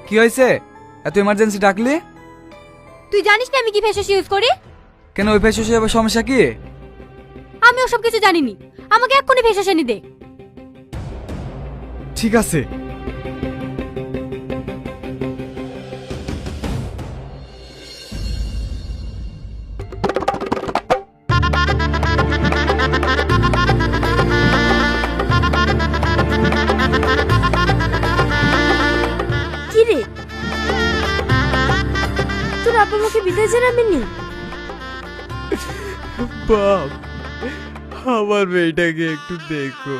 কি হয়েছে? এত ইমার্জেন্সি ডাকলি? তুই জানিস না আমি কি ফেস ওয়াশ ইউজ করি? কেন, ওই ফেস ওয়াশে আবার সমস্যা কি? আমি ওসব কিছু জানিনি, আমাকে এক্ষুনি ফেস ওয়াশ এনে দে। ঠিক আছে। কি রে, তোর আপা আমাকে বিদায় জানাবেনি? বাপ, আমার মেয়েটাকে একটু দেখো।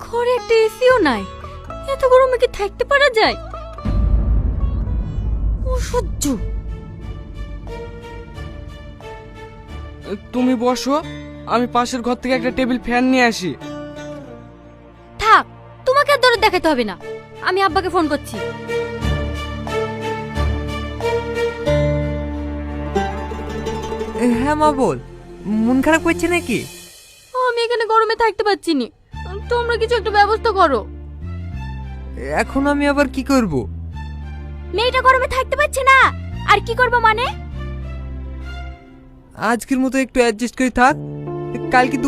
ঘরে একটা এসিও নাই, এত গরমে কি থাকতে পারা যায়? অসহ্য। তুমি বসো, আমি পাশের ঘর থেকে একটা টেবিল ফ্যান নিয়ে আসি। থাক, তোমাকে আর দরদ দেখাতে হবে না, আমি আব্বাকে ফোন করছি। হ্যাঁ মা, বল। মন খারাপ করছে নাকি? আমি এখানে গরমে থাকতে পারছি না, তোমরা কিছু একটা ব্যবস্থা করো। এখন আমি আবার কি করব? মেয়েটা গরমে থাকতে পারছে না, আর কি করবো মানে? আজকের মতো একটু অ্যাডজাস্ট করে থাক, কালকে দোকান